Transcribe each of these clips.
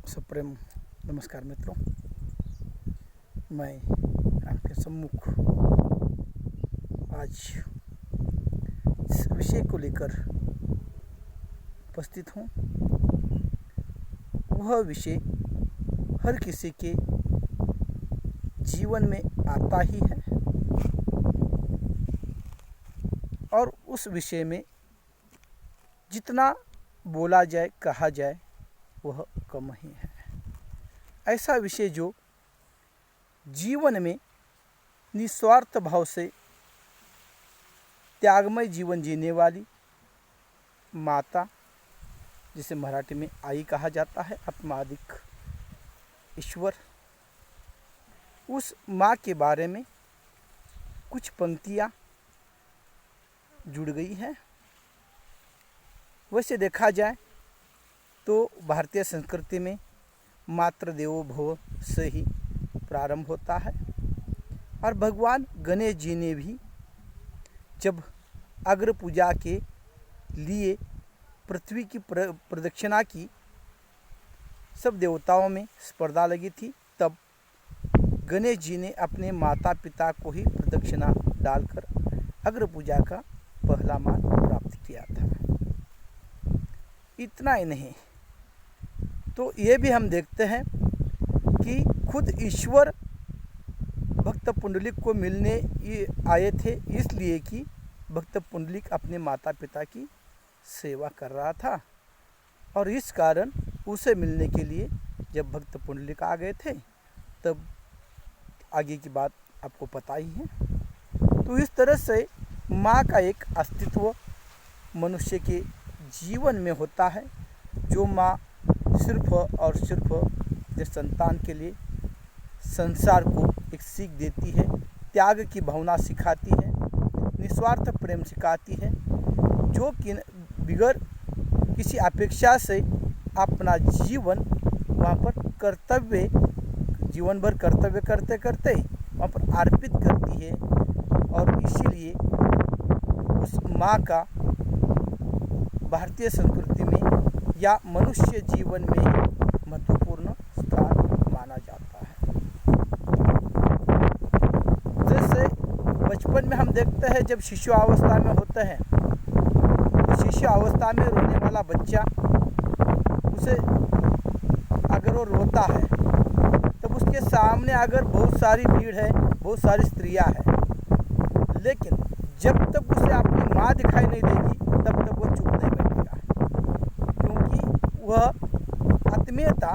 Supreme नमस्कार मित्रों। मैं आपके सम्मुख आज इस विषय को लेकर उपस्थित हूँ। वह विषय हर किसी के जीवन में आता ही है और उस विषय में जितना बोला जाए कहा जाए वह कम ही है। ऐसा विषय जो जीवन में निस्वार्थ भाव से त्यागमय जीवन जीने वाली माता, जिसे मराठी में आई कहा जाता है, आत्मादिक ईश्वर, उस माँ के बारे में कुछ पंक्तियाँ जुड़ गई हैं। वैसे देखा जाए तो भारतीय संस्कृति में मातृ देवो भव से ही प्रारंभ होता है और भगवान गणेश जी ने भी जब अग्र पूजा के लिए पृथ्वी की प्रदक्षिणा की, सब देवताओं में स्पर्धा लगी थी, तब गणेश जी ने अपने माता पिता को ही प्रदक्षिणा डालकर अग्र पूजा का पहला मान प्राप्त किया था। इतना ही नहीं, तो ये भी हम देखते हैं कि खुद ईश्वर भक्त पुंडलिक को मिलने आए थे, इसलिए कि भक्त पुंडलिक अपने माता पिता की सेवा कर रहा था और इस कारण उसे मिलने के लिए जब भक्त पुंडलिक आ गए थे तब आगे की बात आपको पता ही है। तो इस तरह से माँ का एक अस्तित्व मनुष्य के जीवन में होता है, जो माँ सिर्फ और सिर्फ जिस संतान के लिए संसार को एक सीख देती है, त्याग की भावना सिखाती है, निस्वार्थ प्रेम सिखाती है, जो कि बिगैर किसी अपेक्षा से अपना जीवन वहाँ पर कर्तव्य, जीवन भर कर्तव्य करते करते वहाँ पर अर्पित करती है और इसीलिए उस माँ का भारतीय संस्कृति में या मनुष्य जीवन में महत्वपूर्ण स्थान माना जाता है। जैसे बचपन में हम देखते हैं जब शिशु अवस्था में होते हैं, तो शिशु अवस्था में रोने वाला बच्चा, उसे अगर वो रोता है तब उसके सामने अगर बहुत सारी भीड़ है, बहुत सारी स्त्रियां हैं, लेकिन जब तक उसे अपनी माँ दिखाई नहीं देगी तब तक वो चुप नहीं बैठेगा, क्योंकि वह आत्मीयता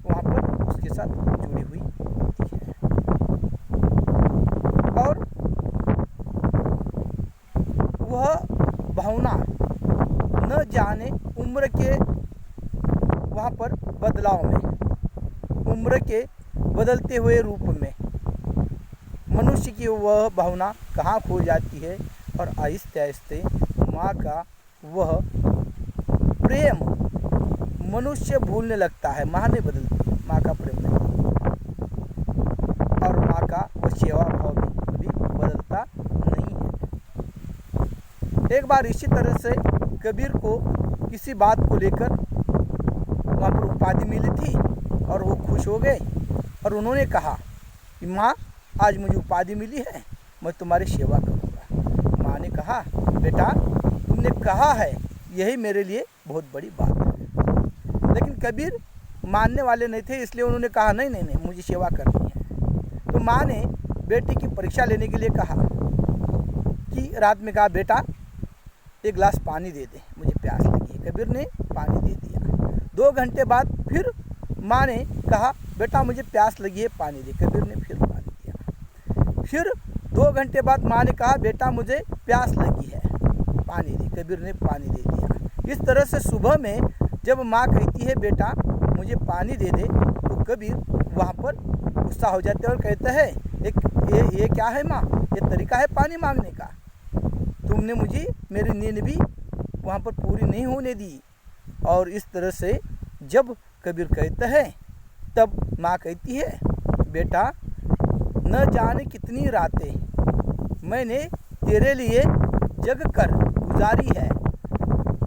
वहाँ पर उसके साथ जुड़ी हुई होती है। और वह भावना न जाने उम्र के वहाँ पर बदलाव में, उम्र के बदलते हुए रूप में मनुष्य की वह भावना कहाँ खो जाती है और आहिस्ते आहिस्ते माँ का वह प्रेम मनुष्य भूलने लगता है। माँ नहीं बदलती, माँ का प्रेम नहीं, और माँ का वह सेवा भाव भी बदलता नहीं है। एक बार इसी तरह से कबीर को किसी बात को लेकर वहाँ पर उपाधि मिली थी और वो खुश हो गए और उन्होंने कहा कि माँ, आज मुझे उपाधि मिली है, मैं तुम्हारी सेवा करूँगा। माँ ने कहा, बेटा तुमने कहा है, यही मेरे लिए बहुत बड़ी बात है। लेकिन कबीर मानने वाले नहीं थे, इसलिए उन्होंने कहा नहीं नहीं नहीं, मुझे सेवा करनी है। तो माँ ने बेटे की परीक्षा लेने के लिए कहा कि रात में कहा, बेटा एक गिलास पानी दे दे, मुझे प्यास लगी है। कबीर ने पानी दे दिया। 2 घंटे बाद फिर माँ ने कहा, बेटा मुझे प्यास लगी है, पानी दे। कबीर ने फिर पानी दिया। फिर 2 घंटे बाद माँ ने कहा, बेटा मुझे प्यास लगी है, पानी दे। कबीर ने पानी दे दिया। इस तरह से सुबह में जब माँ कहती है बेटा मुझे पानी दे दे, तो कबीर वहाँ पर गुस्सा हो जाते हैं और कहते हैं, ये क्या है माँ, ये तरीका है पानी मांगने का? तुमने मुझे मेरी नींद भी वहाँ पर पूरी नहीं होने दी। और इस तरह से जब कबीर कहते हैं तब माँ कहती है, बेटा न जाने कितनी रातें मैंने तेरे लिए जग कर गुजारी है,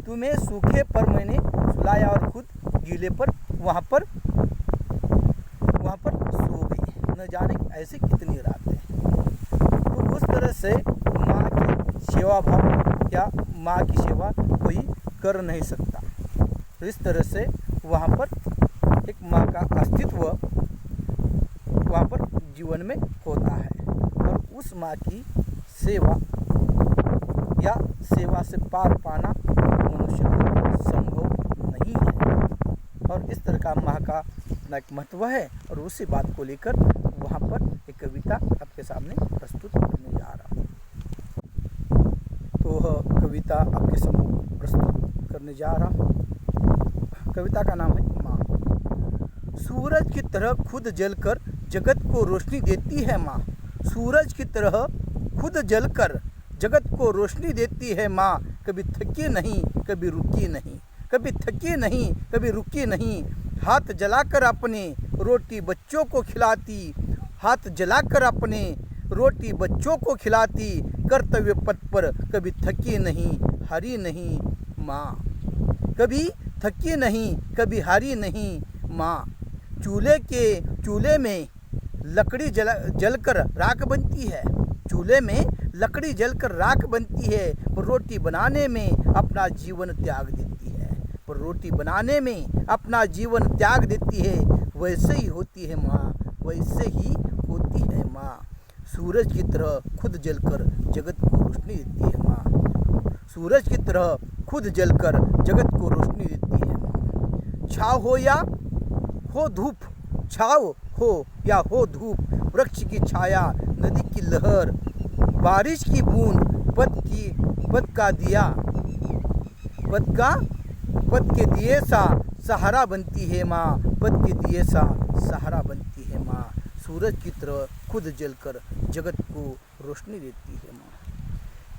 तुम्हें सूखे पर मैंने सुलाया और खुद गीले पर वहाँ पर सो गई। न जाने ऐसे कितनी रातें। तो उस तरह से माँ की सेवा भाव या माँ की सेवा कोई कर नहीं सकता। तो इस तरह से वहाँ पर एक माँ का अस्तित्व वहाँ पर जीवन में होता है। और उस माँ की सेवा या सेवा से पार पाना मनुष्य को संभव नहीं है। और इस तरह का माँ का अपना एक महत्व है। और उसी बात को लेकर वहाँ पर एक कविता आपके सामने प्रस्तुत करने जा रहा हूँ। तो वह कविता आपके सम्मुख प्रस्तुत करने जा रहा हूँ। कविता का नाम है माँ। सूरज की तरह खुद जलकर जगत को रोशनी देती है माँ। सूरज की तरह खुद जलकर जगत को रोशनी देती है माँ। कभी थकी नहीं, कभी रुकी नहीं, कभी थकी नहीं, कभी रुकी नहीं। हाथ जलाकर अपने रोटी बच्चों को खिलाती, हाथ जलाकर अपने रोटी बच्चों को खिलाती। कर्तव्य पथ पर कभी थकी नहीं, हारी नहीं माँ। कभी थकी नहीं, कभी हारी नहीं माँ। चूल्हे में लकड़ी जलकर राख बनती है। चूल्हे में लकड़ी जलकर राख बनती है। पर रोटी बनाने में अपना जीवन त्याग देती है। पर रोटी बनाने में अपना जीवन त्याग देती है। वैसे ही होती है माँ, वैसे ही होती है माँ। सूरज की तरह खुद जलकर जगत को रोशनी देती है माँ। सूरज की तरह खुद जलकर जगत को रोशनी देती है माँ। छाव हो या हो धूप, छाव हो या हो धूप, वृक्ष की छाया, नदी की लहर, बारिश की बूंद, पद का दिया, पद के दिए सा सहारा बनती है माँ। पद के दिए सा सहारा बनती है माँ। सूरज की तरह खुद जलकर जगत को रोशनी देती है माँ।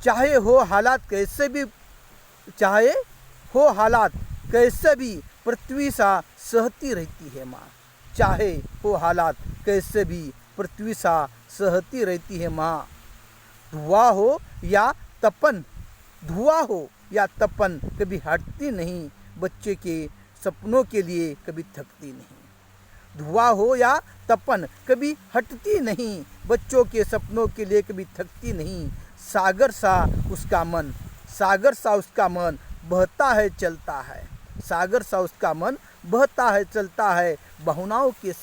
चाहे हो हालात कैसे भी पृथ्वी सा सहती रहती है माँ। चाहे हो हालात कैसे भी पृथ्वी सा सहती रहती है माँ। धुआं हो या तपन कभी हटती नहीं। बच्चे के सपनों के लिए कभी थकती नहीं। धुआं हो या तपन कभी हटती नहीं। बच्चों के सपनों के लिए कभी थकती नहीं। सागर सा उसका मन बहता है चलता है। सागर सा उसका मन बहता है चलता है। भावनाओं के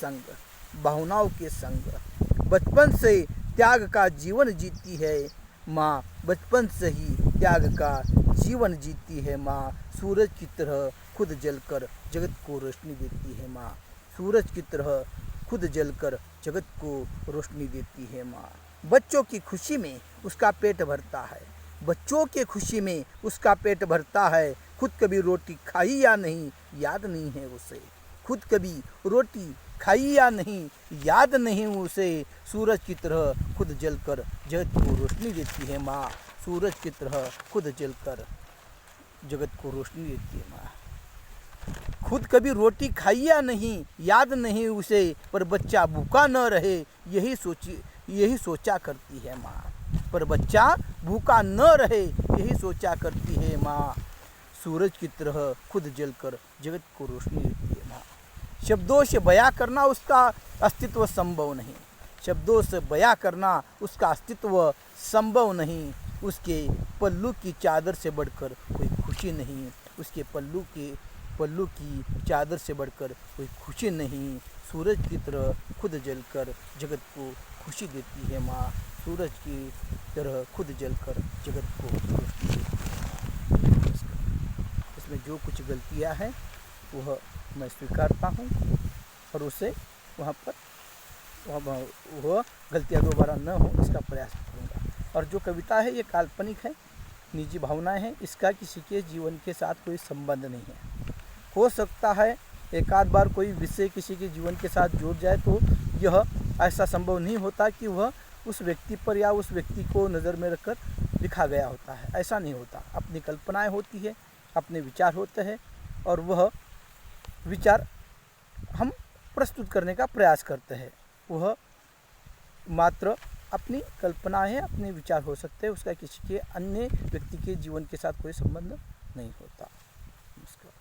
संग बचपन से त्याग का जीवन जीती है माँ। बचपन से ही त्याग का जीवन जीती है माँ। सूरज की तरह खुद जलकर जगत को रोशनी देती है माँ। सूरज की तरह खुद जलकर जगत को रोशनी देती है माँ। बच्चों की खुशी में उसका पेट भरता है। बच्चों के खुशी में उसका पेट भरता है। खुद कभी रोटी खाई या नहीं याद नहीं है उसे। खुद कभी रोटी खाई या नहीं याद नहीं उसे। सूरज की तरह खुद जलकर जगत को रोशनी देती है माँ। सूरज की तरह खुद जलकर जगत को रोशनी देती है माँ। खुद कभी रोटी खाई या नहीं याद नहीं उसे। पर बच्चा भूखा न रहे यही सोचा करती है माँ। पर बच्चा भूखा न रहे यही सोचा करती है माँ। सूरज की तरह खुद जलकर जगत को रोशनी देती है माँ। शब्दों से बयां करना उसका अस्तित्व संभव नहीं। शब्दों से बयां करना उसका अस्तित्व संभव नहीं। उसके पल्लू की चादर से बढ़कर कोई खुशी नहीं। उसके पल्लू की चादर से बढ़कर कोई खुशी नहीं। सूरज की तरह खुद जलकर जगत को खुशी देती है माँ। सूरज की तरह खुद जलकर जगत को रोशनी देती है। इसमें जो कुछ गलतियाँ हैं वह मैं स्वीकारता हूँ और उसे वहाँ पर वह गलतियाँ दोबारा न हो इसका प्रयास करूँगा। और जो कविता है ये काल्पनिक है, निजी भावनाएं हैं। इसका किसी के जीवन के साथ कोई संबंध नहीं है। हो सकता है एक आध बार कोई विषय किसी के जीवन के साथ जुड़ जाए तो यह ऐसा संभव नहीं होता कि वह उस व्यक्ति पर या उस व्यक्ति को नज़र में रखकर लिखा गया होता है। ऐसा नहीं होता। अपनी कल्पनाएं होती है, अपने विचार होते हैं और वह विचार हम प्रस्तुत करने का प्रयास करते हैं। वह मात्र अपनी कल्पना है, अपने विचार हो सकते हैं। उसका किसी के अन्य व्यक्ति के जीवन के साथ कोई संबंध नहीं होता। नमस्कार।